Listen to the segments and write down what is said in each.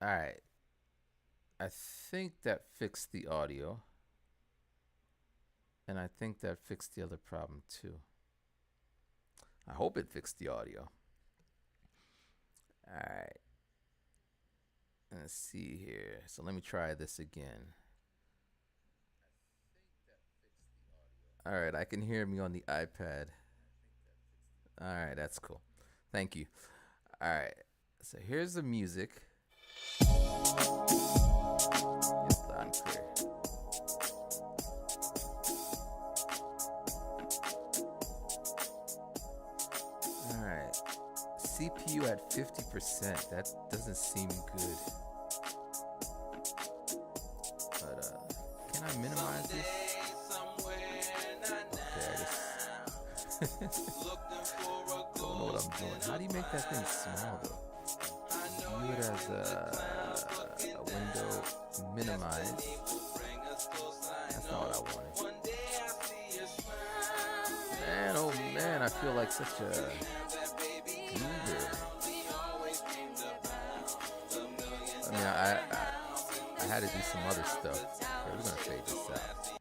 All right. I think that fixed the audio, and I think that fixed the other problem too. I hope it fixed the audio. All right. Let's see here. So let me try this again. All right, I can hear me on the iPad. All right, that's cool. Thank you. All right. So here's the music. It's loud and clear. All right. CPU at 50%. That doesn't seem good. But can I minimize this? Okay, I just don't know what I'm doing. How do you make that thing small though? View it as a window, minimize. That's not what I wanted. Man, oh man, I feel like such a goober. I mean, I had to do some other stuff. Okay, we're gonna fade this out.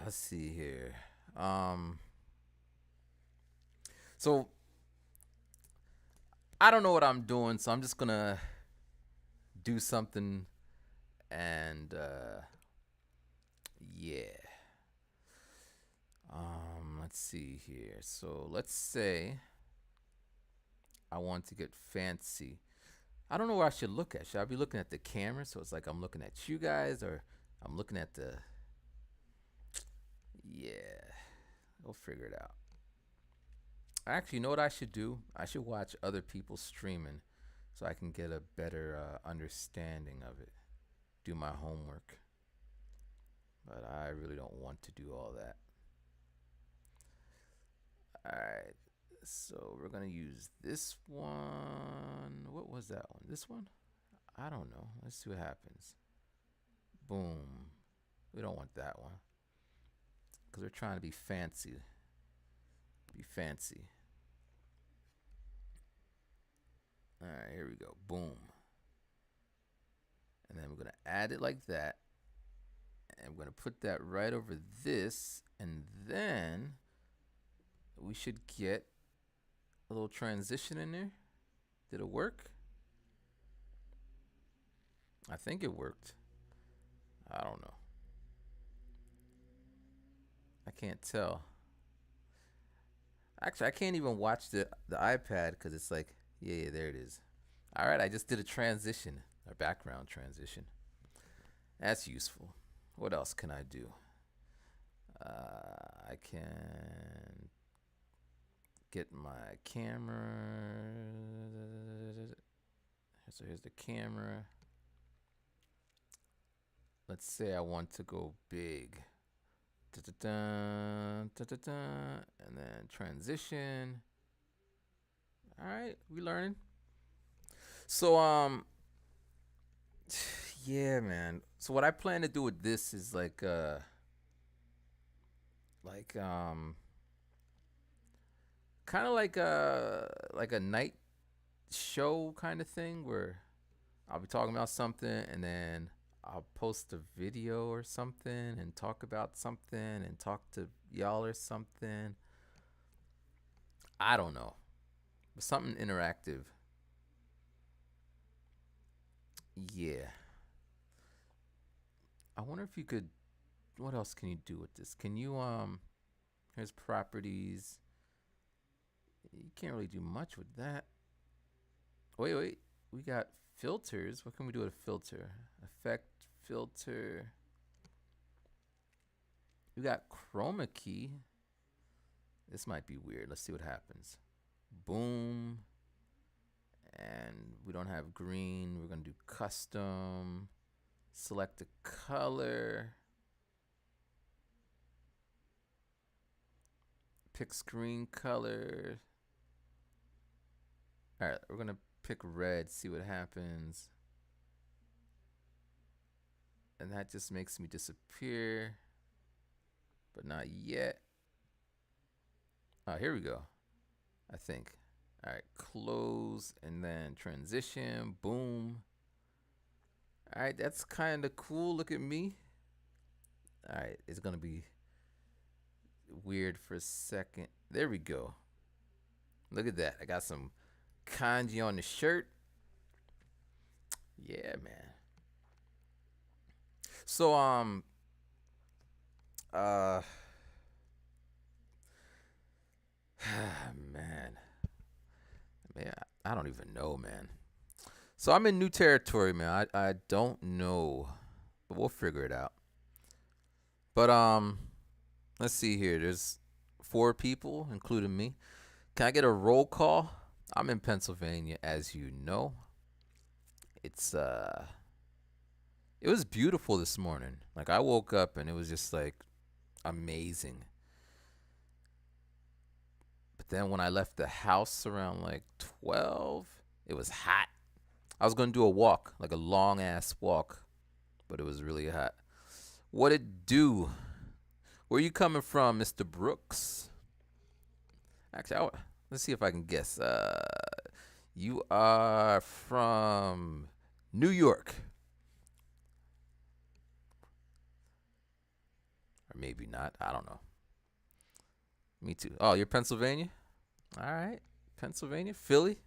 Let's see here. Um, so I don't know what I'm doing, so I'm just gonna do something and yeah. Let's see here. So let's say I want to get fancy. I don't know where I should look at. Should I be looking at the camera? So it's like I'm looking at you guys, or I'm looking at the. Yeah, we'll figure it out. Actually, you know what I should do? I should watch other people streaming so I can get a better understanding of it. Do my homework. But I really don't want to do all that. Alright, so we're gonna use this one. What was that one? This one? I don't know. Let's see what happens. Boom. We don't want that one because we're trying to be fancy. Be fancy. All right, here we go. Boom. And then we're gonna add it like that, and we're gonna put that right over this, and then we should get a little transition in there. Did it work? I think it worked. I don't know. I can't tell. Actually, I can't even watch the iPad because it's like, yeah, there it is. All right, I just did a transition, a background transition. That's useful. What else can I do? I can get my camera. So here's the camera. Let's say I want to go big. And then transition. All right, we learning. So yeah, man. So what I plan to do with this is like kind of like a night show kind of thing where I'll be talking about something and then I'll post a video or something and talk about something and talk to y'all or something. I don't know. But something interactive. Yeah. I wonder if you could what else can you do with this? Can you here's properties. You can't really do much with that. Wait. We got filters. What can we do with a filter? Effect filter. We got chroma key. This might be weird. Let's see what happens. Boom. And we don't have green. We're going to do custom. Select a color. Pick screen color. All right, we're going to pick red, see what happens. And that just makes me disappear. But not yet. Oh, here we go. I think. All right, close and then transition. Boom. All right, that's kind of cool. Look at me. All right, it's gonna be weird for a second. There we go. Look at that. I got some kanji on the shirt. Yeah, man. So uh man. Man, I don't even know, man. So I'm in new territory, man. I don't know, but we'll figure it out. But let's see here. There's four people, including me. Can I get a roll call? I'm in Pennsylvania, as you know. It's it was beautiful this morning. Like I woke up and it was just like amazing. But then when I left the house around like 12, it was hot. I was going to do a walk, like a long ass walk, but it was really hot. What it do? Where you coming from, Mr. Brooks? Actually, let's see if I can guess. You are from New York, or maybe not. I don't know. Me too. Oh, you're Pennsylvania. All right, Pennsylvania, Philly.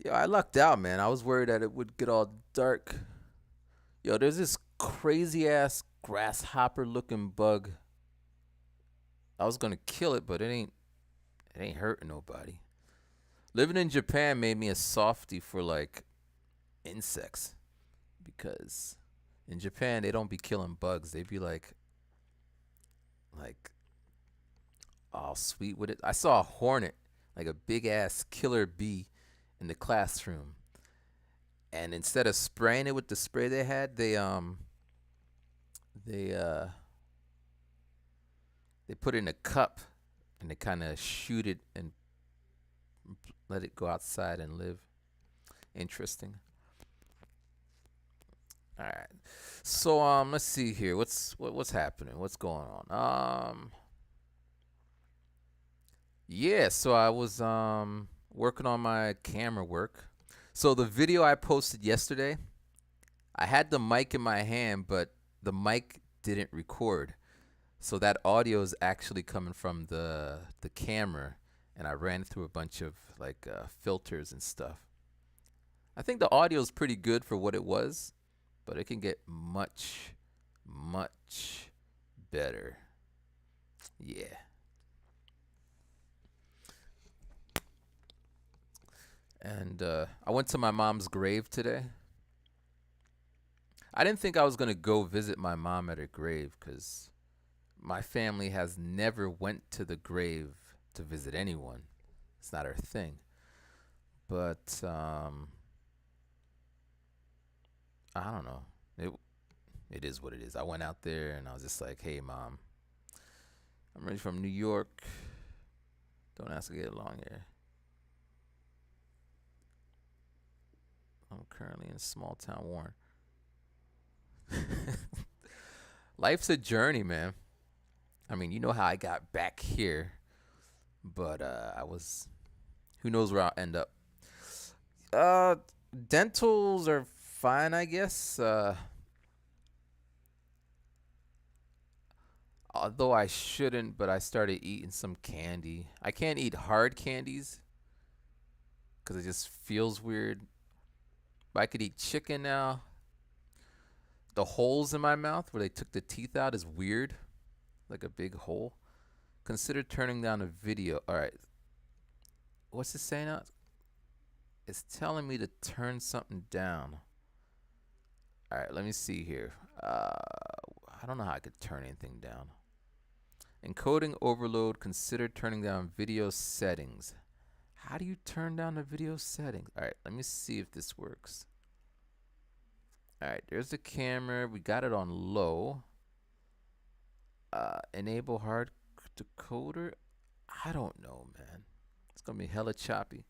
Yo, I lucked out, man. I was worried that it would get all dark. Yo, there's this crazy ass grasshopper looking bug. I was gonna kill it, but it ain't hurting nobody. Living in Japan made me a softy for like insects because in Japan they don't be killing bugs. They be like all sweet with it. I saw a hornet, like a big ass killer bee in the classroom. And instead of spraying it with the spray they had, they uh they put it in a cup and they kind of shoot it and let it go outside and live. Interesting. All right. So let's see here. What's happening? What's going on? Yeah, so I was working on my camera work. So the video I posted yesterday, I had the mic in my hand, but the mic didn't record. So that audio is actually coming from the camera, and I ran through a bunch of like filters and stuff. I think the audio is pretty good for what it was, but it can get much, much better. Yeah. And I went to my mom's grave today. I didn't think I was gonna go visit my mom at her grave because my family has never went to the grave to visit anyone. It's not our thing. But I don't know. It is what it is. I went out there and I was just like, "Hey, mom, I'm really from New York. Don't ask to get along here. I'm currently in small town Warren." Life's a journey, man. I mean, you know how I got back here, but I was. Who knows where I'll end up? Uh, Dentals are fine, I guess. Although I shouldn't, but I started eating some candy. I can't eat hard candies because it just feels weird. But I could eat chicken now. The holes in my mouth where they took the teeth out is weird, like a big hole. Consider turning down a video. All right, what's it saying now? It's telling me to turn something down. All right, let me see here. I don't know how I could turn anything down. Encoding overload. Consider turning down video settings. How do you turn down the video settings? All right, let me see if this works. All right, there's the camera. We got it on low. Enable hard decoder. I don't know, man. It's gonna be hella choppy.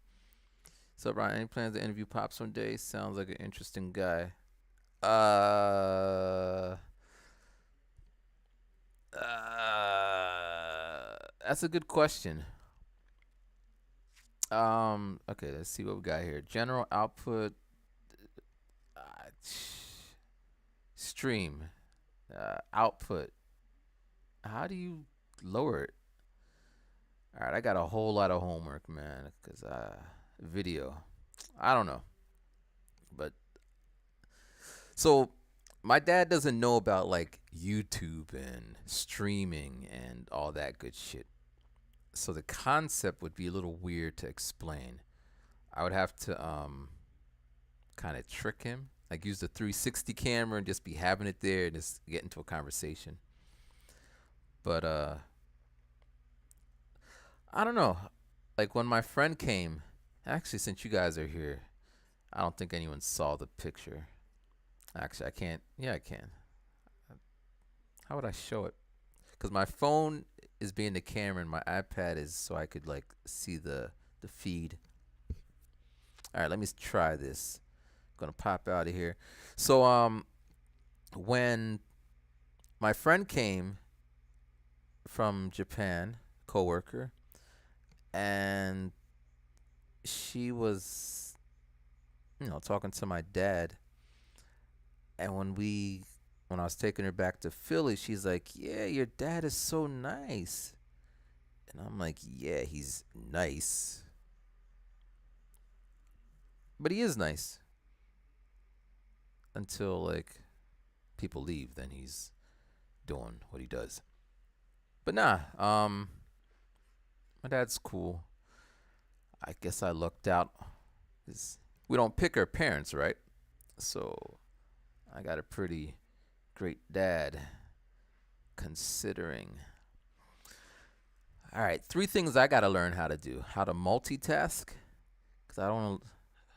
So, Ryan, any plans to interview Pops one day? Sounds like an interesting guy. Uh, that's a good question. Okay, let's see what we got here. General output, uh, stream, output. How do you lower it? All right, I got a whole lot of homework, man. Cause video, I don't know, but so my dad doesn't know about like YouTube and streaming and all that good shit. So the concept would be a little weird to explain. I would have to kind of trick him, like use the 360 camera and just be having it there and just get into a conversation. But I don't know. Like when my friend came, actually, since you guys are here, I don't think anyone saw the picture. Actually, I can't. Yeah, I can. How would I show it? Because my phone is being the camera and my iPad is so I could like see the feed. All right, let me try this. Gonna pop out of here. So when my friend came from Japan, coworker, and she was, talking to my dad, and when I was taking her back to Philly, she's like, "Yeah, your dad is so nice," and I'm like, "Yeah, he's nice, but he is nice until like people leave, then he's doing what he does." But nah, my dad's cool. I guess I lucked out. 'Cause we don't pick our parents, right? So I got a pretty great dad, considering. All right, three things I got to learn how to do: how to multitask, because I don't want to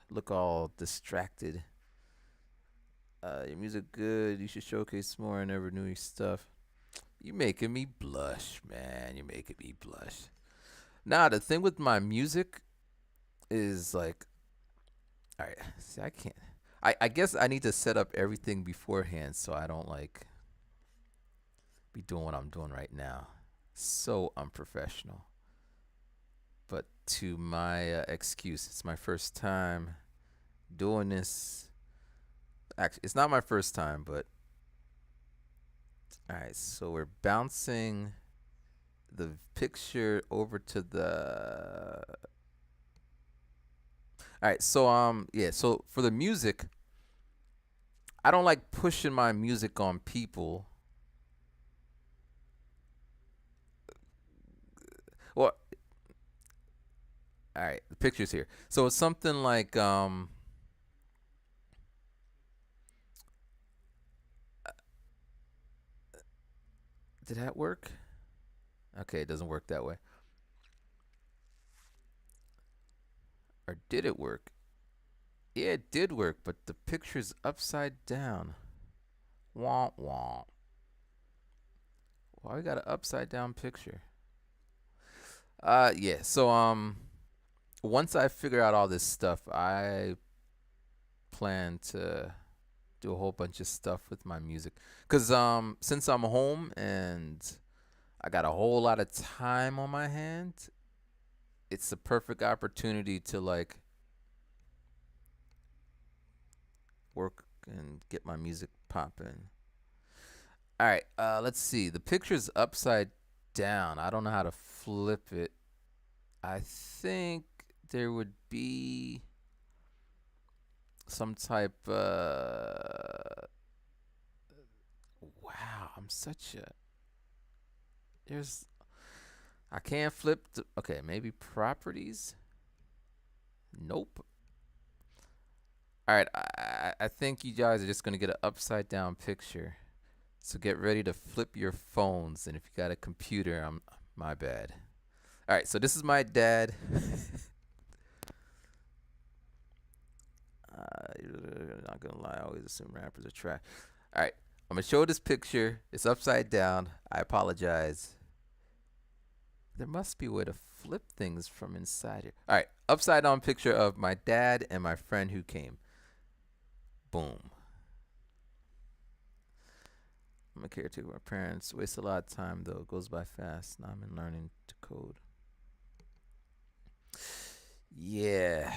look all distracted. Your music good. You should showcase more. I never knew your stuff. You making me blush, man. You're making me blush. Nah, the thing with my music is like, all right, see, I can't. I guess I need to set up everything beforehand so I don't like be doing what I'm doing right now. So unprofessional. But to my excuse, it's my first time doing this. Actually, it's not my first time, but all right. So we're bouncing the picture over to the. All right. So yeah. So for the music, I don't like pushing my music on people. Well, all right. The picture's here. So it's something like Did that work? Okay, it doesn't work that way. Or did it work? Yeah, it did work, but the picture's upside down. Womp womp. Why we got an upside down picture? Yeah. So once I figure out all this stuff, I plan to do a whole bunch of stuff with my music. Cause since I'm home and I got a whole lot of time on my hands, it's the perfect opportunity to like work and get my music popping. All right, let's see. The picture's upside down. I don't know how to flip it. I think there would be some type. Wow, I'm such a. There's. I can't flip. Okay, maybe properties. Nope. All right, I think you guys are just gonna get an upside down picture. So get ready to flip your phones, and if you got a computer, I'm my bad. All right, so this is my dad. Not gonna lie, I always assume rappers are trash. All right, I'm gonna show this picture. It's upside down. I apologize. There must be a way to flip things from inside here. All right, upside down picture of my dad and my friend who came. Boom. I'm a caretaker of my parents. Waste a lot of time though. Goes by fast. Now I'm in learning to code. Yeah.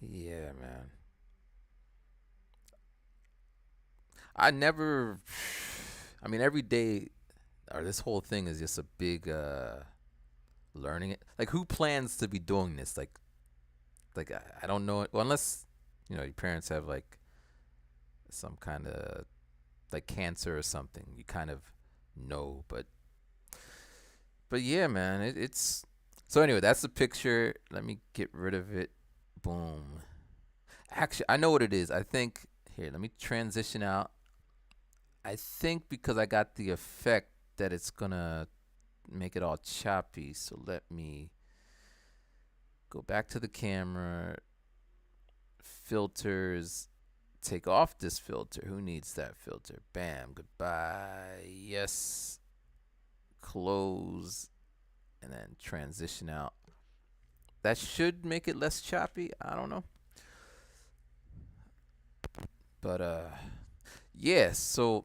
Yeah, man. I never I mean every day or this whole thing is just a big learning it. Like who plans to be doing this? Like I don't know it well, unless your parents have like some kind of like cancer or something. You kind of know, but yeah, man, it's so anyway, that's the picture. Let me get rid of it. Boom. Actually, I know what it is. I think here, let me transition out. I think because I got the effect that it's gonna make it all choppy. So let me go back to the camera, filters, take off this filter. Who needs that filter? Bam, goodbye. Yes, close, and then transition out. That should make it less choppy. I don't know. But yeah, so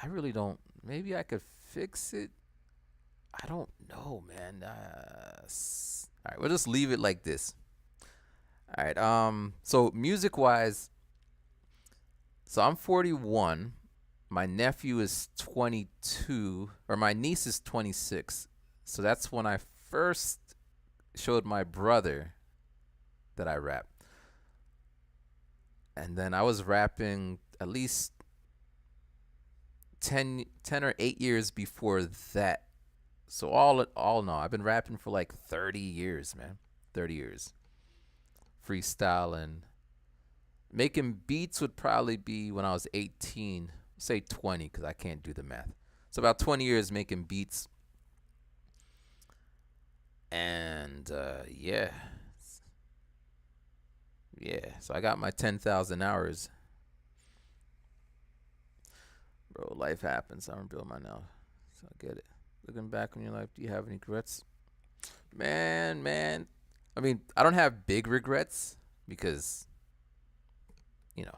I really don't maybe I could fix it. I don't know, man. All right, we'll just leave it like this. All right. So music wise, so I'm 41. My nephew is 22, or my niece is 26. So that's when I first showed my brother that I rap. And then I was rapping at least 10 or 8 years before that. So all in all, I've been rapping for like 30 years, man. 30 years. Freestyling. Making beats would probably be when I was 18. Say 20 because I can't do the math. So about 20 years making beats. And yeah. Yeah. So I got my 10,000 hours. Bro, life happens. I'm building my now. So I get it. Looking back on your life, do you have any regrets? Man. I mean, I don't have big regrets because, you know,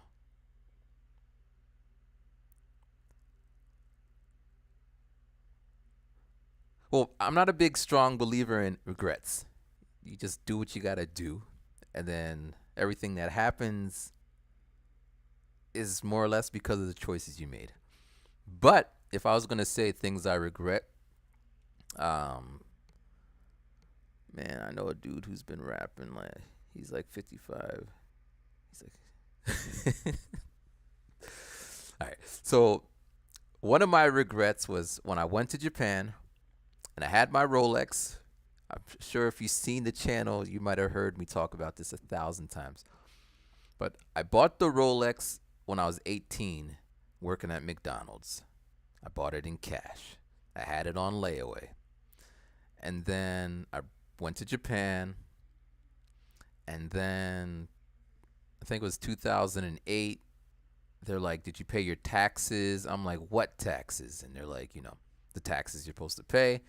well, I'm not a big, strong believer in regrets. You just do what you got to do. And then everything that happens is more or less because of the choices you made. But if I was going to say things I regret, um, man, I know a dude who's been rapping like, he's like 55. He's like, all right. So one of my regrets was when I went to Japan and I had my Rolex. I'm sure if you've seen the channel, you might have heard me talk about this 1,000 times. But I bought the Rolex when I was 18, working at McDonald's. I bought it in cash. I had it on layaway. And then I went to Japan. And then I think it was 2008. They're like, "Did you pay your taxes?" I'm like, "What taxes?" And they're like, the taxes you're supposed to pay.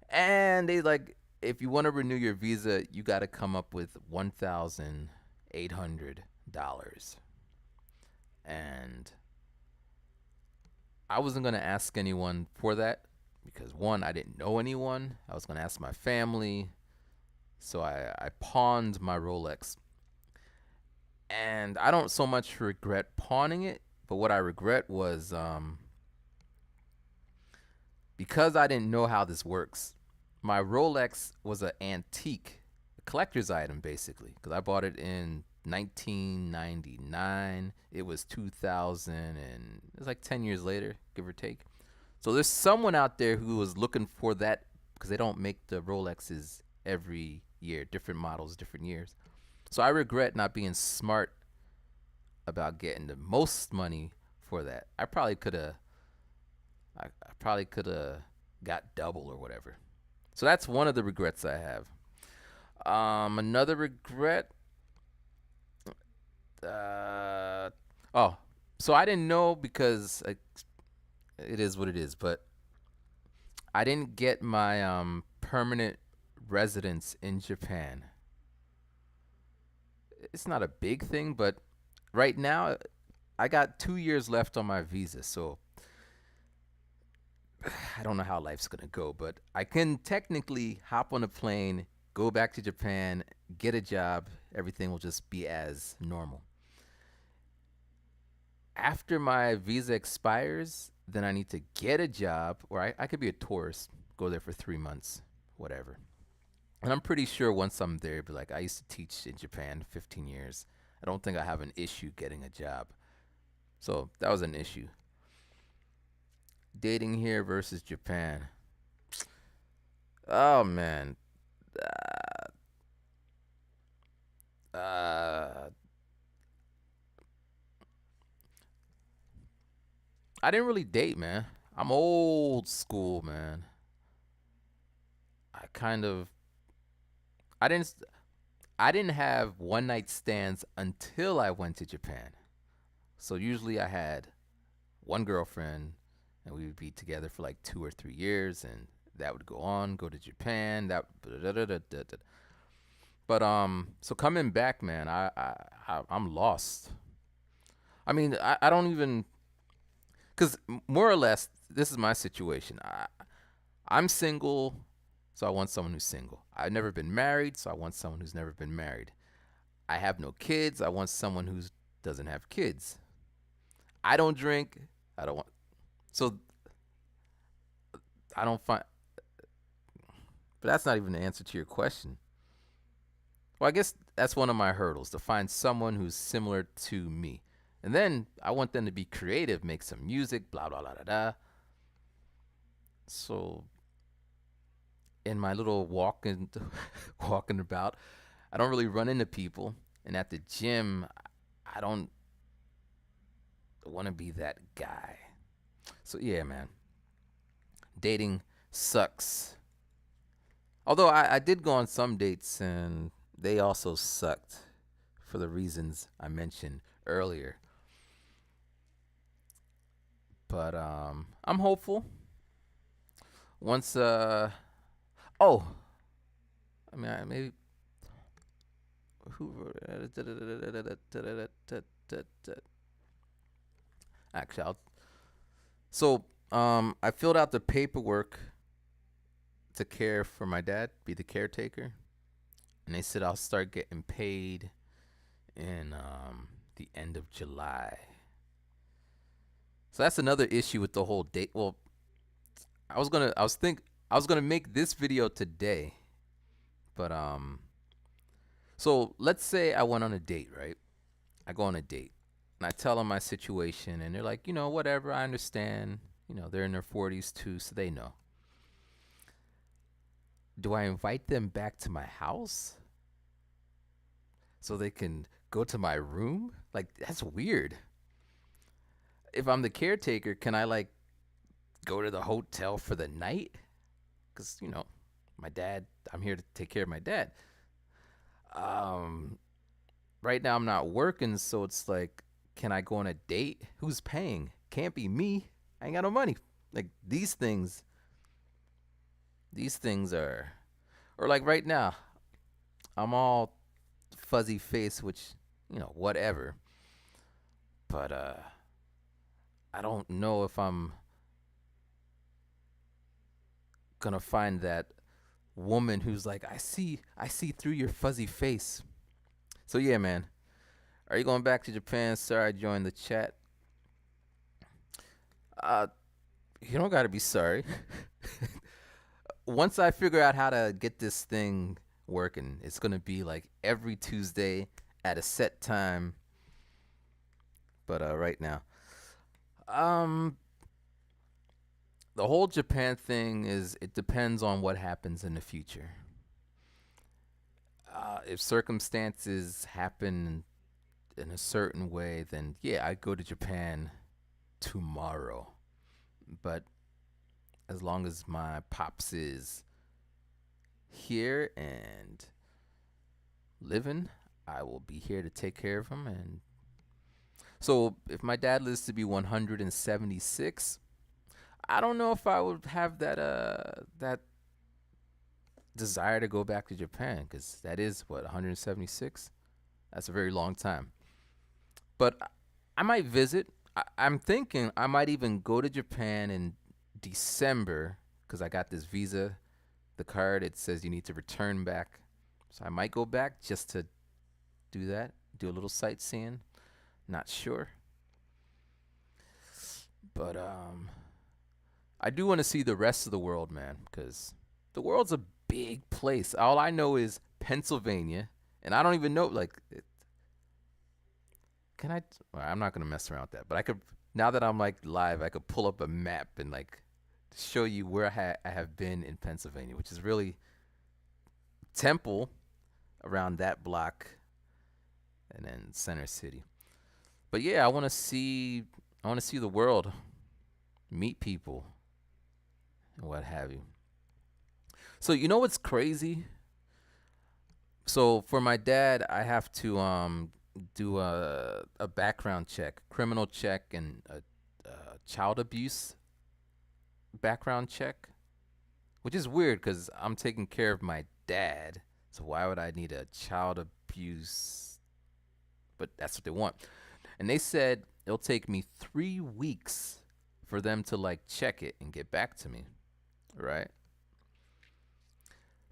And they like, if you want to renew your visa, you got to come up with $1,800. And I wasn't going to ask anyone for that because one, I didn't know anyone. I was going to ask my family. So I pawned my Rolex. And I don't so much regret pawning it, but what I regret was because I didn't know how this works. My Rolex was an antique, a collector's item basically, because I bought it in 1999. It was 2000, and it was like 10 years later, give or take. So there's someone out there who was looking for that because they don't make the Rolexes every year, different models, different years. So I regret not being smart about getting the most money for that. I probably could have got double or whatever. So that's one of the regrets I have. Another regret. Uh, oh, so I didn't know because it is what it is, but I didn't get my permanent residence in Japan. It's not a big thing, but right now I got 2 years left on my visa, so I don't know how life's gonna go, but I can technically hop on a plane go back to Japan, get a job, everything will just be as normal. After my visa expires, then I need to get a job, or I could be a tourist, go there for 3 months, whatever. And I'm pretty sure once I'm there, be like, I used to teach in Japan 15 years. I don't think I have an issue getting a job. So that was an issue. Dating here versus Japan. Oh man. Uh, I didn't really date, man. I'm old school, man. I kind of I didn't I didn't have one night stands until I went to Japan. So usually I had one girlfriend and we would be together for like 2 or 3 years and that would go on, go to Japan, that but so coming back, man, I'm lost. I mean, I don't even cuz more or less this is my situation. I'm single, so I want someone who's single. I've never been married, so I want someone who's never been married. I have no kids. I want someone who doesn't have kids. I don't drink. I don't want. So I don't find. But that's not even the answer to your question. Well, I guess that's one of my hurdles to find someone who's similar to me. And then I want them to be creative, make some music, blah, blah, blah, blah, blah. So in my little walking, walking about, I don't really run into people. And at the gym, I don't want to be that guy. So yeah, man, dating sucks. Although I did go on some dates and they also sucked for the reasons I mentioned earlier. But I'm hopeful. Once oh, I mean maybe who actually so I filled out the paperwork to care for my dad, be the caretaker, and they said I'll start getting paid in the end of July. So that's another issue with the whole date. Well, I was gonna make this video today, but so let's say I went on a date, right? I go on a date and I tell them my situation, and they're like, whatever, I understand. They're in their 40s too, so they know. Do I invite them back to my house so they can go to my room? Like, that's weird. If I'm the caretaker, can I like go to the hotel for the night? Because, my dad, I'm here to take care of my dad. Um, right now I'm not working, so it's like, can I go on a date? Who's paying? Can't be me. I ain't got no money. Like these things are, or like right now, I'm all fuzzy face, which, whatever. But I don't know if I'm gonna find that woman who's like, I see through your fuzzy face. So yeah, man. Are you going back to Japan? Sir, I joined the chat. Uh, you don't gotta be sorry. Once I figure out how to get this thing working, it's gonna be like every Tuesday at a set time. But right now, um, the whole Japan thing is it depends on what happens in the future. If circumstances happen in a certain way, then yeah, I'd go to Japan tomorrow. But as long as my pops is here and living, I will be here to take care of him. And so if my dad lives to be 176, I don't know if I would have that desire to go back to Japan, because that is what, 176. That's a very long time. But I might visit. I'm thinking I might even go to Japan in December because I got this visa the card, it says you need to return back. So I might go back just to do that, do a little sightseeing. Not sure. But I do want to see the rest of the world, man, because the world's a big place. All I know is Pennsylvania, and I don't even know like can I well, I'm not going to mess around with that, but I could now that I'm like live, I could pull up a map and like show you where I have been in Pennsylvania, which is really Temple around that block and then Center City. But yeah, I want to see the world, meet people and what have you. So you know what's crazy? So for my dad, I have to do a background check, criminal check, and a child abuse background check, which is weird because I'm taking care of my dad. So why would I need a child abuse? But that's what they want. And they said it'll take me 3 weeks for them to like check it and get back to me, right?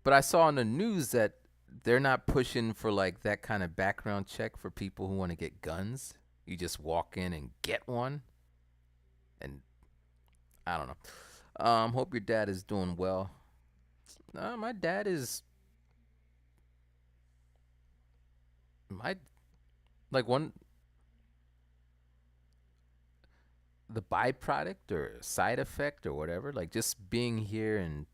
But I saw on the news that they're not pushing for like that kind of background check for people who want to get guns. You just walk in and get one, and I don't know. Hope your dad is doing well. My dad is my like one the byproduct or side effect or whatever. Like just being here and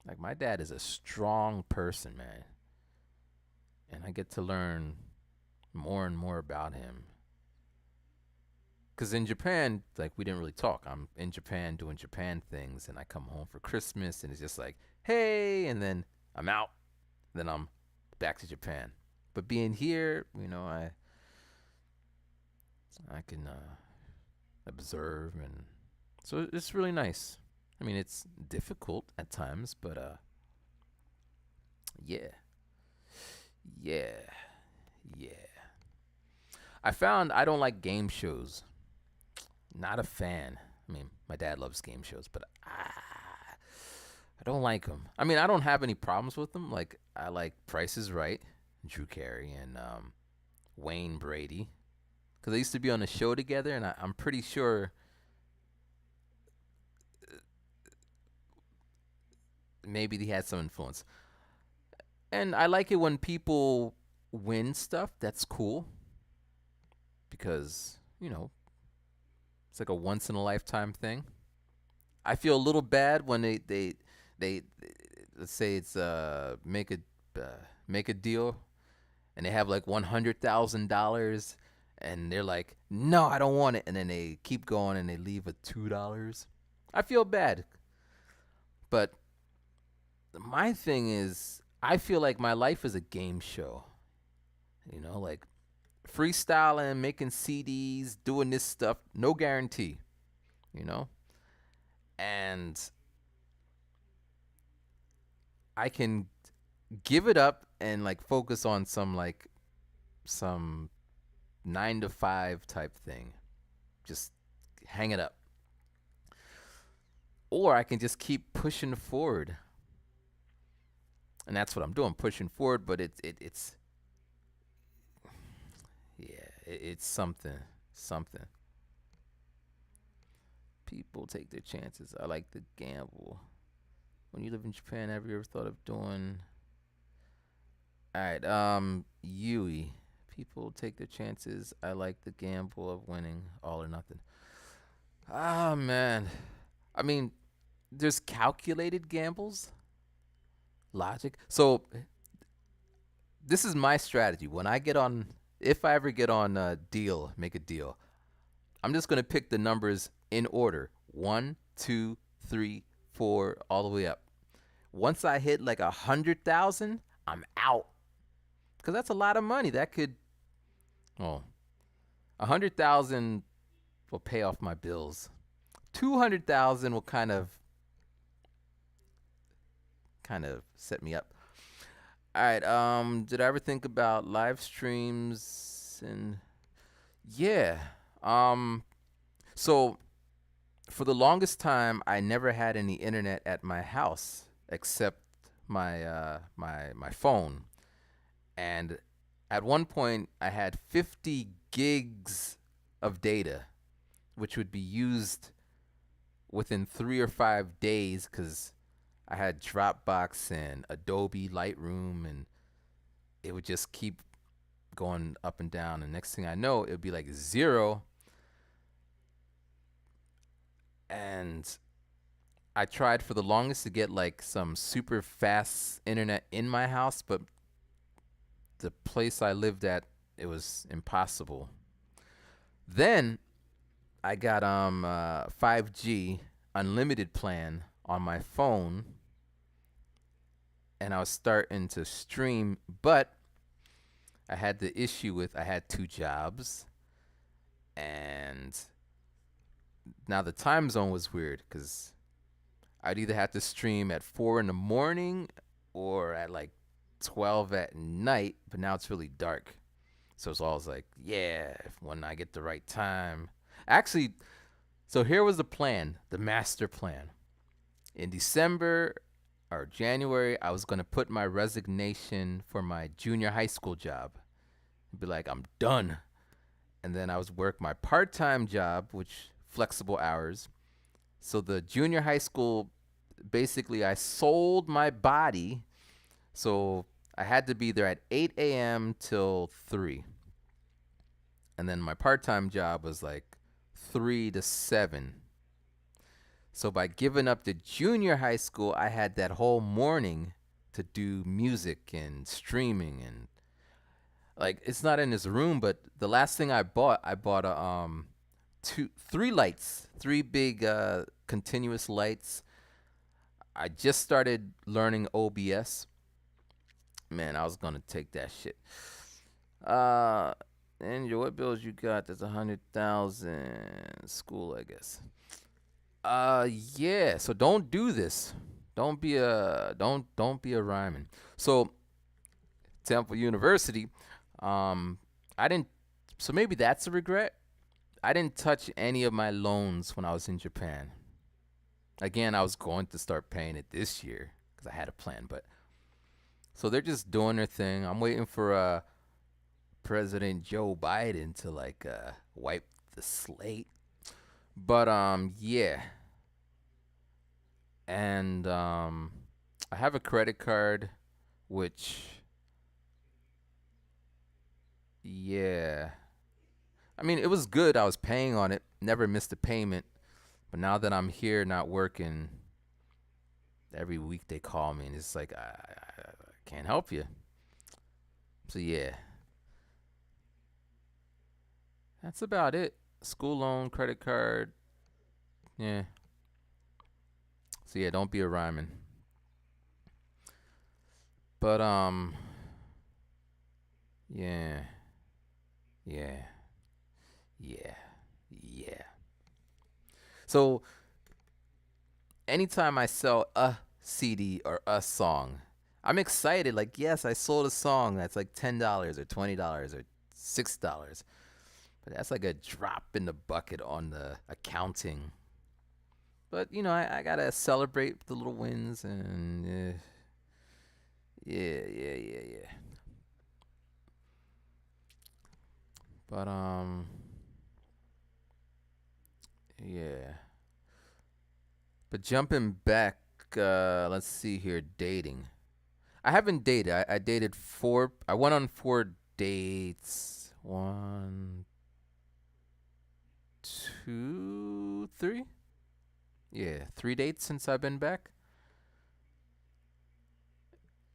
like my dad is a strong person, man, and I get to learn more and more about him. Cause in Japan, like we didn't really talk. I'm in Japan doing Japan things, and I come home for Christmas, and it's just like, hey, and then I'm out, then I'm back to Japan. But being here, I can observe, and so it's really nice. I mean, it's difficult at times, but yeah, yeah, yeah. I found I don't like game shows. Not a fan. I mean, my dad loves game shows, but I don't like them. I mean, I don't have any problems with them. Like, I like Price is Right, Drew Carey, and Wayne Brady. Because they used to be on a show together, and I'm pretty sure maybe he had some influence. And I like it when people win stuff. That's cool. Because, it's like a once in a lifetime thing. I feel a little bad when they let's say it's make a deal and they have like $100,000 and they're like, no, I don't want it, and then they keep going and they leave with $2. I feel bad, but my thing is, I feel like my life is a game show. Like freestyling, making CDs, doing this stuff, no guarantee. You know, and I can give it up and like focus on some 9 to 5 type thing. Just hang it up. Or I can just keep pushing forward. And that's what I'm doing, pushing forward, but it's yeah, it's something. People take their chances. I like to gamble. When you live in Japan, have you ever thought of doing all right, Yui. People take their chances. I like the gamble of winning all or nothing. Ah, man. I mean, there's calculated gambles, logic. So this is my strategy. When I get on, if I ever get on a deal, make a deal, I'm just gonna pick the numbers in order: 1, 2, 3, 4, all the way up. Once I hit like 100,000, I'm out. Cause that's a lot of money. That could, 100,000 will pay off my bills. 200,000 will kind of set me up. All right. Did I ever think about live streams? And yeah. So for the longest time, I never had any internet at my house except my phone. And at one point, I had 50 gigs of data, which would be used within 3 or 5 days because I had Dropbox and Adobe Lightroom, and it would just keep going up and down. And next thing I know, it would be like zero. And I tried for the longest to get like some super fast internet in my house, but the place I lived at, it was impossible. Then I got 5G unlimited plan on my phone, and I was starting to stream, but I had the issue with I had two jobs, and now the time zone was weird because I'd either have to stream at 4 in the morning or at like 12 at night, but now it's really dark. So it's always like, yeah, when I get the right time. Actually, so here was the plan, the master plan. In December or January, I was going to put my resignation for my junior high school job. Be like, I'm done. And then I was work my part-time job, which flexible hours. So the junior high school, basically I sold my body. So I had to be there at 8 a.m. till 3. And then my part-time job was like 3 to 7. So by giving up the junior high school, I had that whole morning to do music and streaming, and like it's not in this room, but the last thing I bought a three lights, three big continuous lights. I just started learning OBS. Man, I was gonna take that shit. Uh and what bills you got? That's 100,000 school, I guess. Yeah. So don't do this. Don't be a Ryman. So Temple University, I didn't. So maybe that's a regret. I didn't touch any of my loans when I was in Japan. Again, I was going to start paying it this year because I had a plan. But so they're just doing their thing. I'm waiting for President Joe Biden to like wipe the slate. But yeah, and I have a credit card, which yeah, I mean it was good. I was paying on it, never missed a payment. But now that I'm here, not working, every week they call me, and it's like I can't help you. So yeah, that's about it. School loan, credit card, yeah. So yeah, don't be a Ryman. But yeah, yeah, yeah, yeah. So anytime I sell a CD or a song, I'm excited. Like, yes, I sold a song that's like $10 or $20 or $6. But that's like a drop in the bucket on the accounting. But I gotta celebrate the little wins, and yeah, yeah, yeah, yeah. But yeah. But jumping back, let's see here, dating. I haven't dated. I dated four. I went on 4 dates. One, two, three. Yeah, 3 dates since I've been back.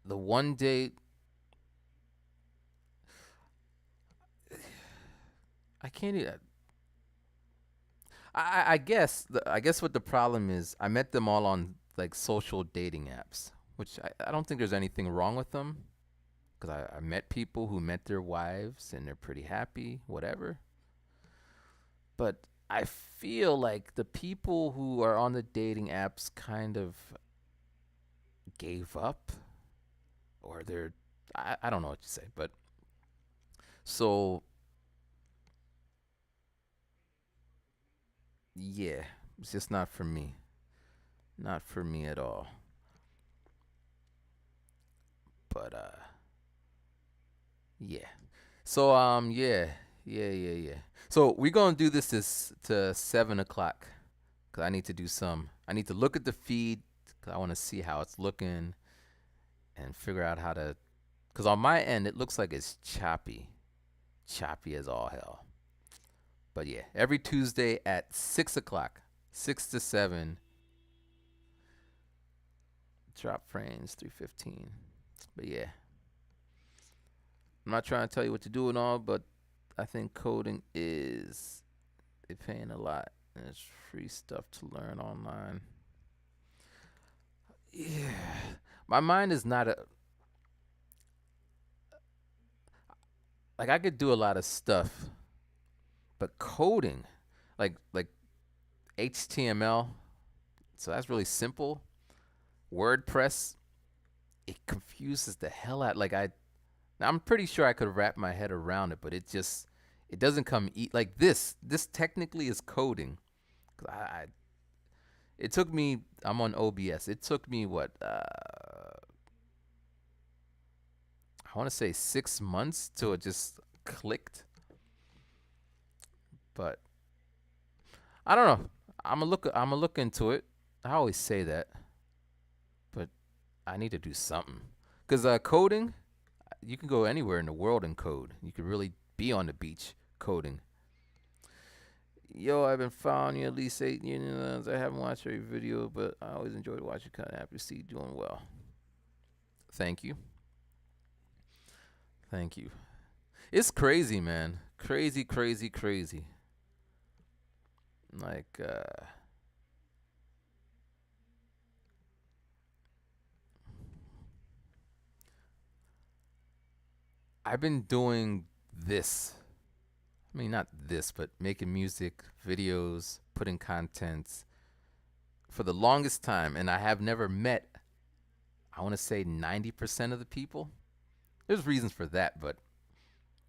The one date, I can't. I guess what the problem is, I met them all on like social dating apps, which I don't think there's anything wrong with them because I met people who met their wives and they're pretty happy, whatever. But I feel like the people who are on the dating apps kind of gave up, or I don't know what to say, but so yeah, it's just not for me. Not for me at all. But yeah. So yeah. So we're gonna do this to 7 o'clock, cause I need to do some. I need to look at the feed, cause I want to see how it's looking and figure out how to. Cause on my end it looks like it's choppy as all hell. But yeah, every Tuesday at 6 o'clock, 6 to 7, drop frames 3:15. But yeah, I'm not trying to tell you what to do and all, but I think coding is they're paying a lot and it's free stuff to learn online. Yeah, my mind is not a like I could do a lot of stuff, but coding, like HTML, so that's really simple. WordPress, it confuses the hell out. I'm pretty sure I could wrap my head around it, but it doesn't come like this. This technically is coding. 'Cause it took me. I'm on OBS. It took me what? I want to say 6 months till it just clicked. But I don't know. I'm a look into it. I always say that, but I need to do something. Cause coding, you can go anywhere in the world and code. You could really be on the beach coding. Yo, I've been following you at least 8 years. I haven't watched every video, but I always enjoyed watching kind of happy to see you doing well. Thank you. Thank you. It's crazy, man. Crazy, crazy, crazy. Like, I've been doing this. I mean, not this, but making music, videos, putting contents for the longest time. And I have never met, I want to say 90% of the people. There's reasons for that, but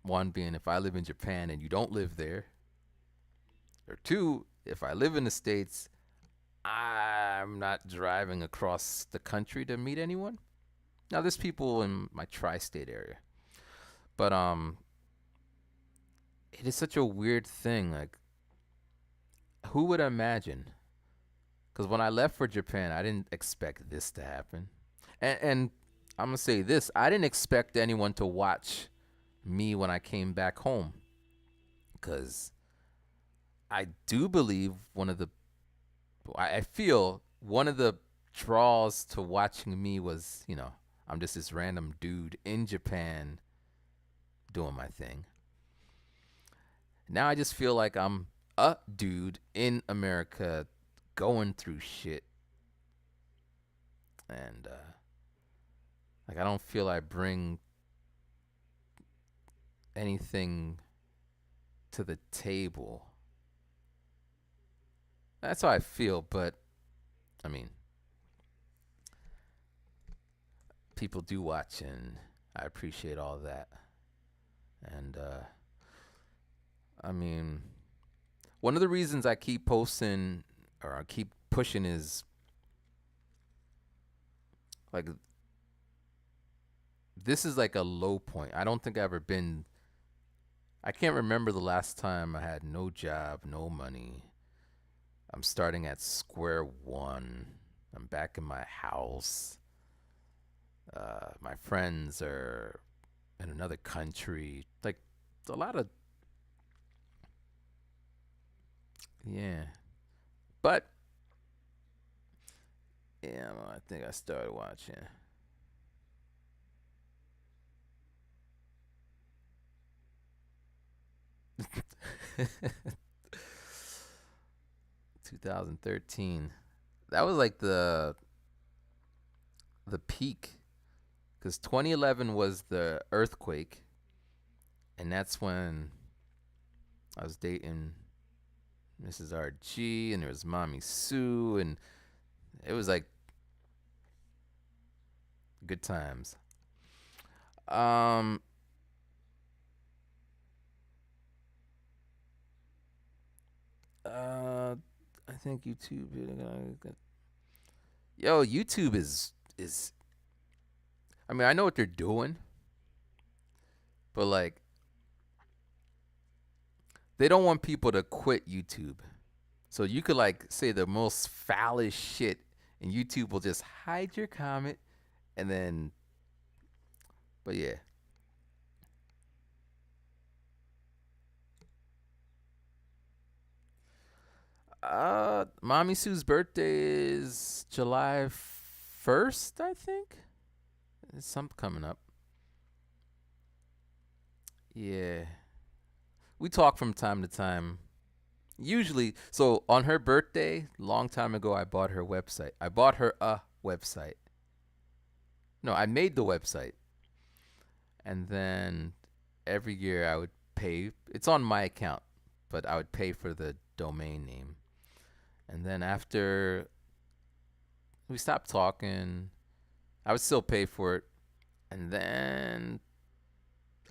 one being if I live in Japan and you don't live there, or two, if I live in the States, I'm not driving across the country to meet anyone. Now, there's people in my tri state area, but it is such a weird thing. Like, who would imagine? Because when I left for Japan, I didn't expect this to happen. And I'm going to say this, I didn't expect anyone to watch me when I came back home. Because I do believe I feel one of the draws to watching me was, I'm just this random dude in Japan doing my thing. Now I just feel like I'm a dude in America going through shit. And, I don't feel I bring anything to the table. That's how I feel, but I mean, people do watch, and I appreciate all that. And I mean, one of the reasons I keep posting or I keep pushing is like this is like a low point. I don't think I've ever been. I can't remember the last time I had no job, no money. I'm starting at square one. I'm back in my house. My friends are in another country. Like a lot of yeah. But yeah, well, I think I started watching. 2013. That was like the peak because 2011 was the earthquake, and that's when I was dating Mrs. RG, and there was Mommy Sue, and it was like good times. Um, I think YouTube. Yo, YouTube is I mean, I know what they're doing, but like they don't want people to quit YouTube. So you could like say the most foulest shit, and YouTube will just hide your comment, and then, but yeah. Mommy Sue's birthday is July 1st, I think. There's something coming up. Yeah. We talk from time to time. Usually, so on her birthday, long time ago, I bought her website. I bought her a website. No, I made the website. And then every year I would pay. It's on my account, but I would pay for the domain name. And then after we stopped talking, I would still pay for it. And then,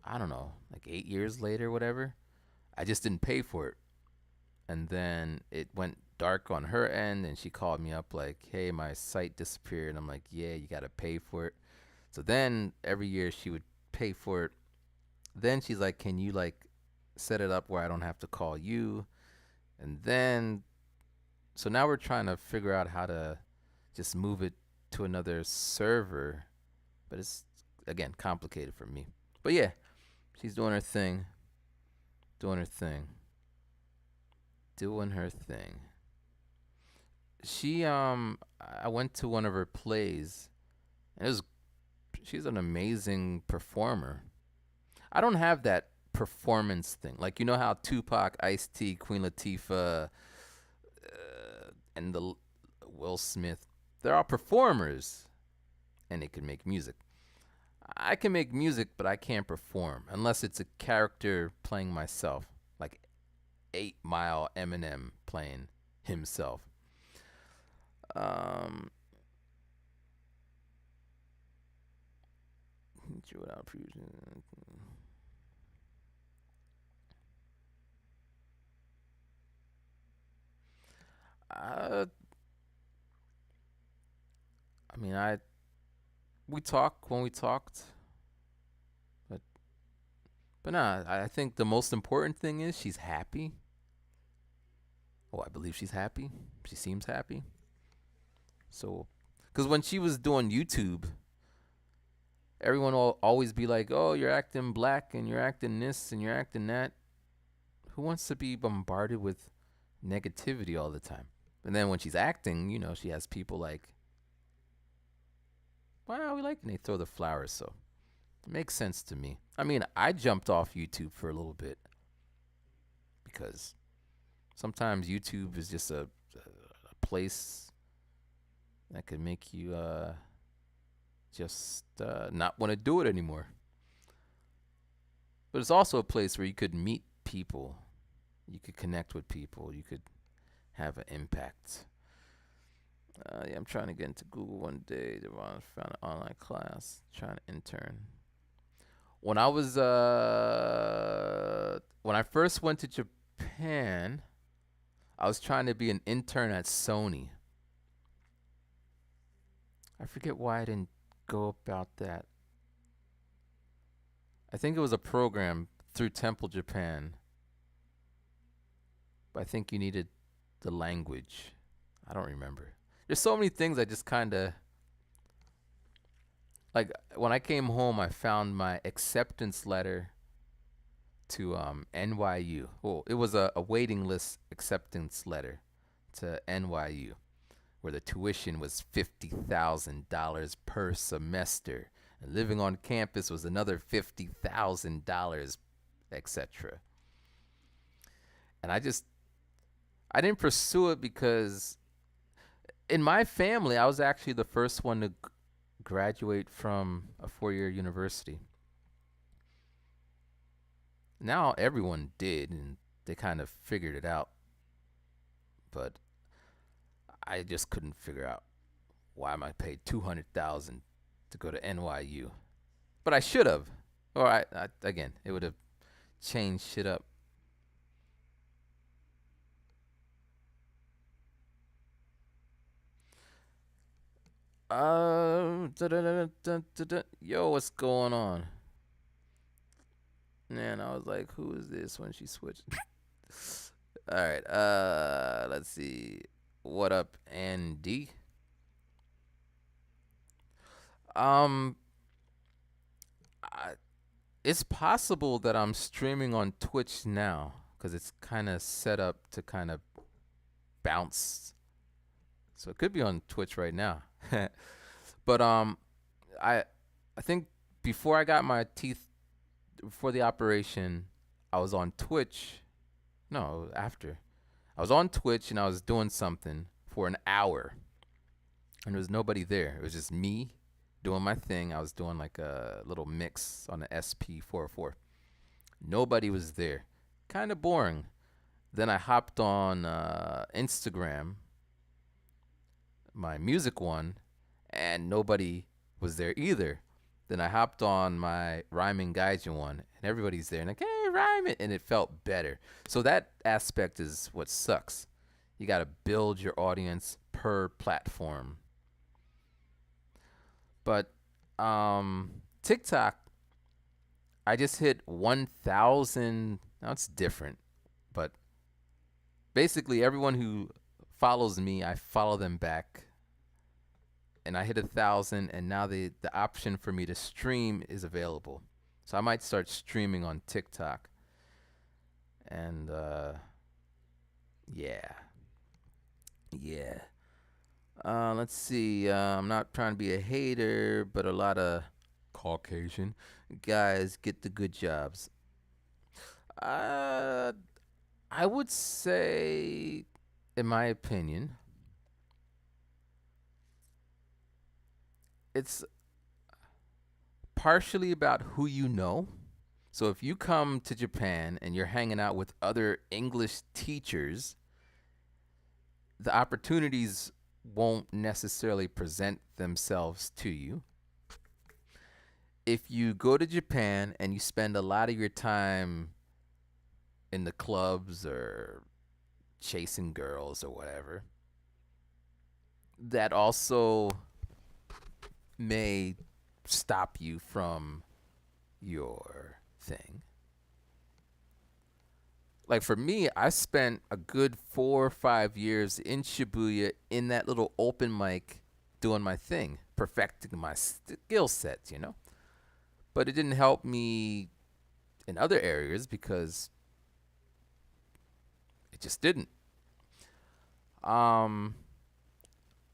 I don't know, like 8 years later, whatever, I just didn't pay for it. And then it went dark on her end, and she called me up like, hey, my site disappeared. And I'm like, yeah, you got to pay for it. So then every year she would pay for it. Then she's like, can you like set it up where I don't have to call you? And then, so now we're trying to figure out how to just move it to another server. But it's, again, complicated for me. But yeah, she's doing her thing. Doing her thing. Doing her thing. I went to one of her plays. And it was, she's an amazing performer. I don't have that performance thing. Like, you know how Tupac, Ice-T, Queen Latifah, and the Will Smith, they're all performers, and they can make music. I can make music, but I can't perform unless it's a character playing myself, like 8 Mile Eminem playing himself. Um, without fusion. Uh, I mean, we talk when we talked, but nah. I think the most important thing is she's happy. Oh, I believe she's happy. She seems happy. So, because when she was doing YouTube, everyone will always be like, "Oh, you're acting black and you're acting this and you're acting that." Who wants to be bombarded with negativity all the time? And then when she's acting, she has people like, "Wow, we like," and they throw the flowers. So it makes sense to me. I mean, I jumped off YouTube for a little bit because sometimes YouTube is just a place that could make you just not want to do it anymore. But it's also a place where you could meet people, you could connect with people, you could have an impact. Yeah, I'm trying to get into Google one day. I found an online class, trying to intern. When I first went to Japan, I was trying to be an intern at Sony. I forget why I didn't go about that. I think it was a program through Temple Japan. But I think you needed the language. I don't remember. There's so many things I just kind of like. When I came home, I found my acceptance letter to NYU. Well, it was a waiting list acceptance letter to NYU, where the tuition was $50,000 per semester, and living on campus was another $50,000, etc. And I didn't pursue it because in my family, I was actually the first one to graduate from a 4-year university. Now everyone did, and they kind of figured it out. But I just couldn't figure out why am I paid $200,000 to go to NYU. But I should have, or again, it would have changed shit up. Yo, what's going on? Man, I was like, who is this when she switched? All right. Let's see. What up, Andy? Um, I, it's possible that I'm streaming on Twitch now because it's kind of set up to kind of bounce. So it could be on Twitch right now. But I I think before I got my teeth before the operation, I was on Twitch. No, after. I was on Twitch and I was doing something for an hour, and there was nobody there. It was just me doing my thing. I was doing like a little mix on the SP404. Nobody was there. Kind of boring. Then I hopped on Instagram, my music one, and nobody was there either. Then I hopped on my rhyming gaijin one, and everybody's there, and like, hey, rhyme it, and it felt better. So that aspect is what sucks. You got to build your audience per platform. But TikTok, I just hit 1,000. Now it's different, but basically everyone who follows me, I follow them back, and I hit 1,000, and now the option for me to stream is available. So I might start streaming on TikTok. And yeah, yeah. Let's see. I'm not trying to be a hater, but a lot of Caucasian guys get the good jobs. Uh, I would say, in my opinion, it's partially about who you know. So if you come to Japan and you're hanging out with other English teachers, the opportunities won't necessarily present themselves to you. If you go to Japan and you spend a lot of your time in the clubs or chasing girls or whatever, that also may stop you from your thing. Like for me, I spent a good 4 or 5 years in Shibuya in that little open mic doing my thing, perfecting my skill sets. But it didn't help me in other areas because it just didn't. Um,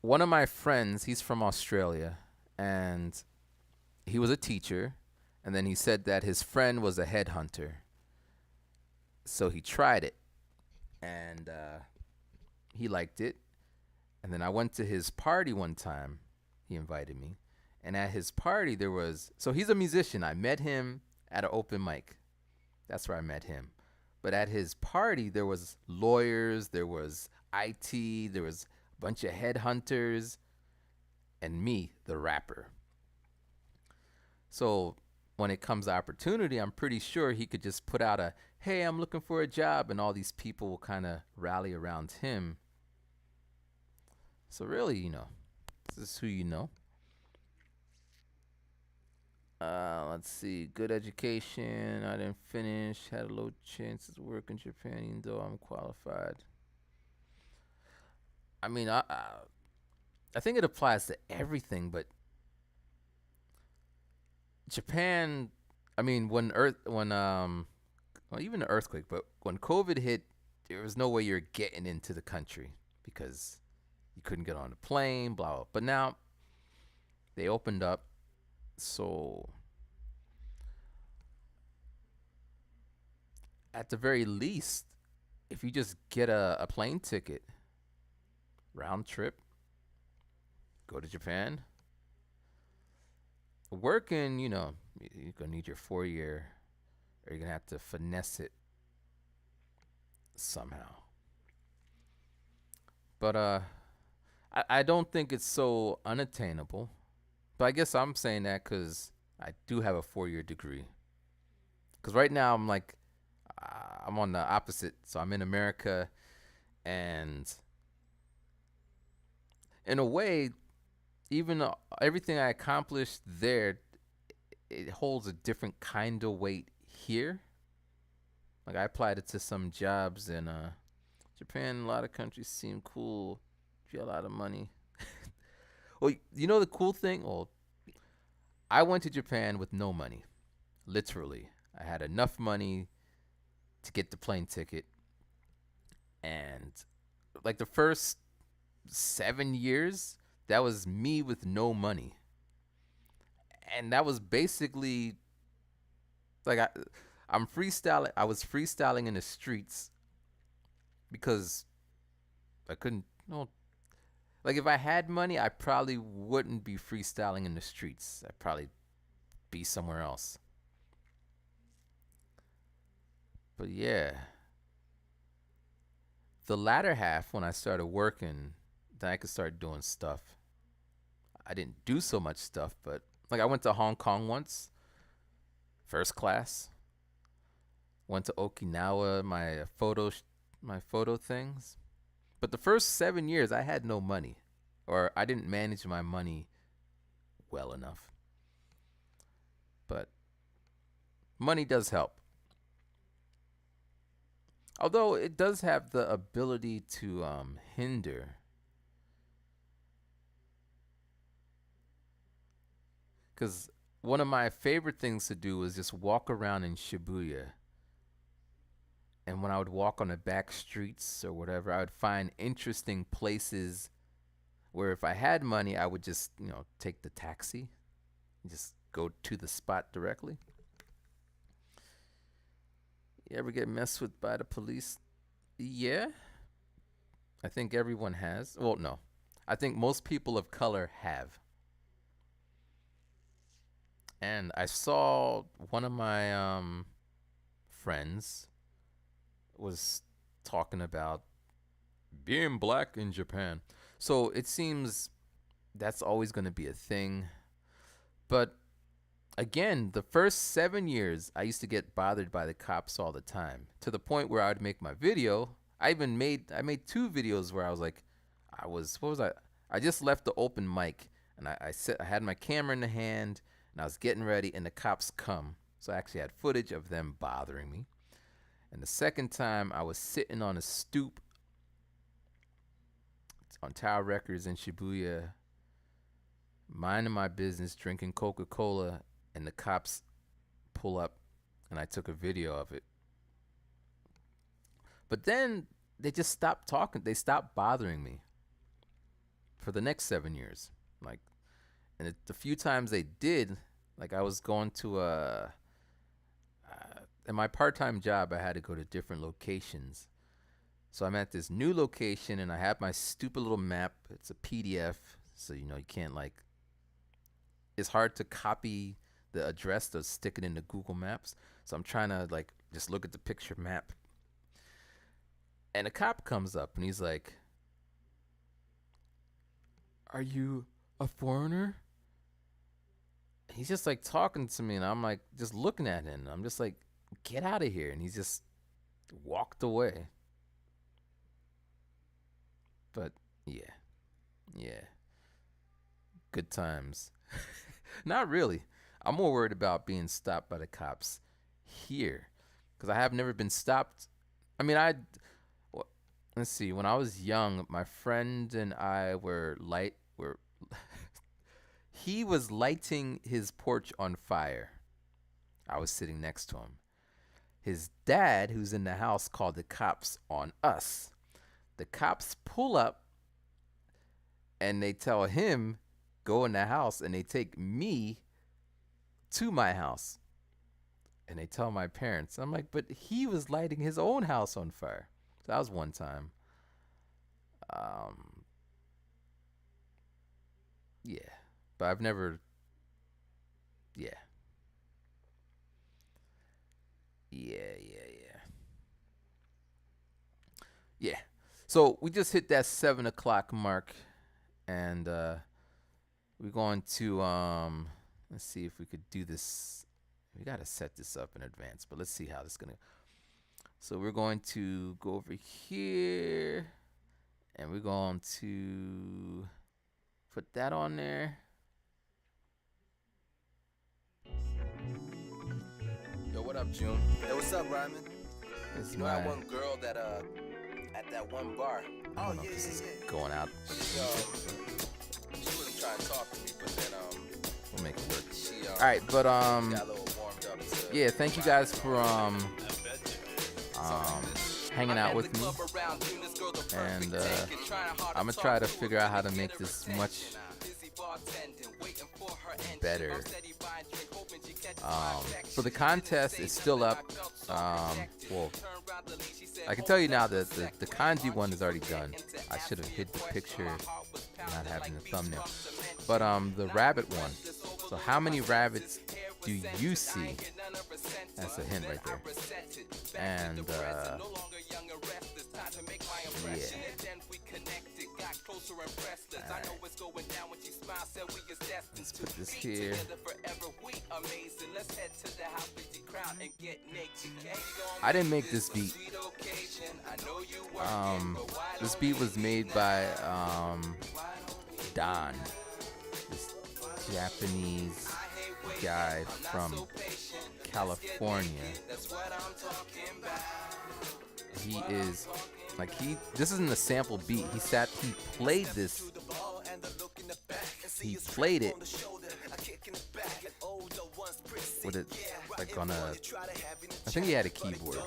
One of my friends, he's from Australia, and he was a teacher, and then he said that his friend was a headhunter. So he tried it, and he liked it. And then I went to his party one time. He invited me. And at his party, so he's a musician. I met him at an open mic. That's where I met him. But at his party, there was lawyers, there was IT, there was a bunch of headhunters, and me, the rapper. So when it comes to opportunity, I'm pretty sure he could just put out a, hey, I'm looking for a job, and all these people will kind of rally around him. So really, this is who you know. Let's see. Good education. I didn't finish. Had a low chances to work in Japan, even though I'm qualified. I mean, I think it applies to everything, but Japan. I mean, well, even the earthquake, but when COVID hit, there was no way you're getting into the country because you couldn't get on a plane, blah, blah. But now they opened up. So at the very least, if you just get a plane ticket, round trip, go to Japan, working, you're going to need your 4 year, or you're going to have to finesse it somehow. But I don't think it's so unattainable. But I guess I'm saying that because I do have a 4 year degree. Because right now I'm like, I'm on the opposite. So I'm in America, and in a way, even though everything I accomplished there, it holds a different kind of weight here. Like I applied it to some jobs in Japan. A lot of countries seem cool. If you have a lot of money. Well, you know the cool thing? Well, I went to Japan with no money. Literally, I had enough money to get the plane ticket, and like the first 7 years, that was me with no money, and that was basically like I'm freestyling. I was freestyling in the streets because I couldn't. No, like if I had money, I probably wouldn't be freestyling in the streets. I'd probably be somewhere else. But yeah, the latter half when I started working, then I could start doing stuff. I didn't do so much stuff, but like I went to Hong Kong once, first class. Went to Okinawa, my photo things. But the first 7 years, I had no money, or I didn't manage my money well enough. But money does help, although it does have the ability to hinder. Because one of my favorite things to do was just walk around in Shibuya. And when I would walk on the back streets or whatever, I would find interesting places where if I had money, I would just, take the taxi and just go to the spot directly. You ever get messed with by the police? Yeah, I think everyone has. Well, no. I think most people of color have. And I saw one of my friends was talking about being black in Japan. So it seems that's always going to be a thing. But again, the first 7 years, I used to get bothered by the cops all the time, to the point where I would make my video. I made two videos where I was like, what was I? I just left the open mic, and I had my camera in the hand, and I was getting ready, and the cops come. So I actually had footage of them bothering me. And the second time, I was sitting on a stoop on Tower Records in Shibuya, minding my business, drinking Coca-Cola, and the cops pull up, and I took a video of it. But then they just stopped talking. They stopped bothering me for the next 7 years. Like, and the few times they did, like I was going to in my part-time job, I had to go to different locations. So I'm at this new location, and I have my stupid little map. It's a PDF, so you can't like. It's hard to copy the address to stick it into Google Maps. So I'm trying to like just look at the picture map. And a cop comes up and he's like, "Are you a foreigner?" He's just like talking to me, and I'm like just looking at him. I'm just like, "Get out of here!" And he's just walked away. But yeah, yeah, good times. Not really. I'm more worried about being stopped by the cops here, because I have never been stopped. I mean, well, let's see. When I was young, my friend and I were he was lighting his porch on fire. I was sitting next to him. His dad, who's in the house, called the cops on us. The cops pull up and they tell him, go in the house, and they take me to my house. And they tell my parents. I'm like, but he was lighting his own house on fire. So that was one time. Um, yeah. But I've never, yeah. Yeah, yeah, yeah. Yeah. So we just hit that 7 o'clock mark, and we're going to let's see if we could do this. We gotta set this up in advance, but let's see how this is gonna. So we're going to go over here, and we're going to Put that on there. Yo, what up, June? Hey, what's up, Ryman? This is You know that one girl that at that one bar? I don't know if this is going out. She wasn't trying to talk to me, but then We'll make it work. she All right, but got a little warmed up to yeah, thank you guys for hanging out with me, and I'm gonna try to figure out how to make this much better. So the contest is still up. Well, I can tell you now that the kanji one is already done. I should have hid the picture, not having the thumbnail. But the rabbit one. So how many rabbits do you see? That's a hint right there. And yeah. Right. Let's put this here. I didn't make this beat. This beat was made by Don, this Japanese guy from California. He is this isn't a sample beat. He played this. He played it with it like on a, I think he had a keyboard.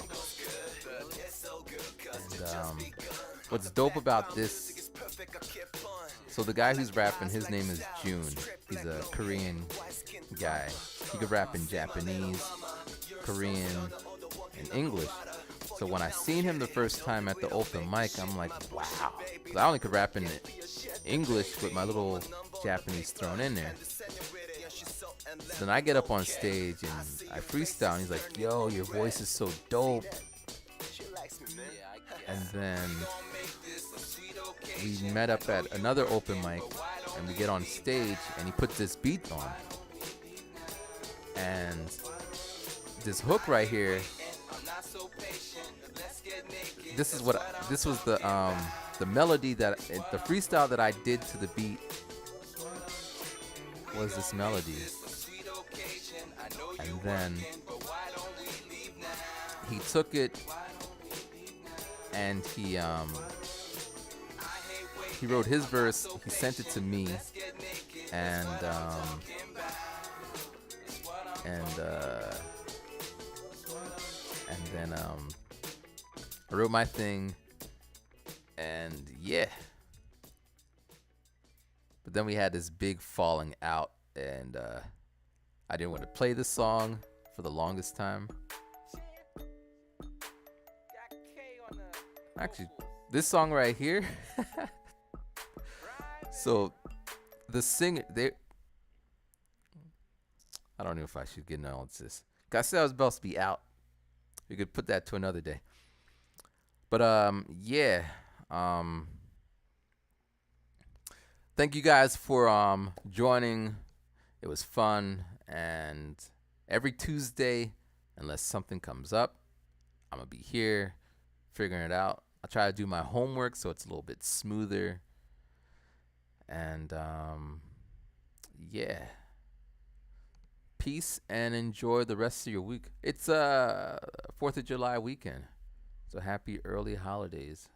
And what's dope about this, so the guy who's rapping, his name is June. He's a Korean guy. He could rap in Japanese, Korean, and English. So when I seen him the first time at the open mic, I'm like, wow. 'Cause I only could rap in English with my little Japanese thrown in there. So then I get up on stage and I freestyle, and he's like, yo, your voice is so dope. And then we met up at another open mic, and we get on stage, and he put this beat on. And this hook right here, this was the melody that the freestyle that I did to the beat was this melody. And then he took it and he wrote his verse, he sent it to me, and then I wrote my thing, and yeah. But then we had this big falling out, and I didn't want to play this song for the longest time. Actually, this song right here. So the singer, I don't know if I should get into all this. I said I was supposed to be out. We could put that to another day. But yeah. Thank you guys for joining. It was fun, and every Tuesday, unless something comes up, I'm gonna be here figuring it out. I try to do my homework so it's a little bit smoother. And yeah. Peace and enjoy the rest of your week. It's 4th of July weekend. So happy early holidays.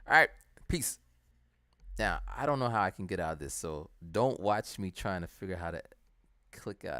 All right, peace. Now, I don't know how I can get out of this, so don't watch me trying to figure out how to click out of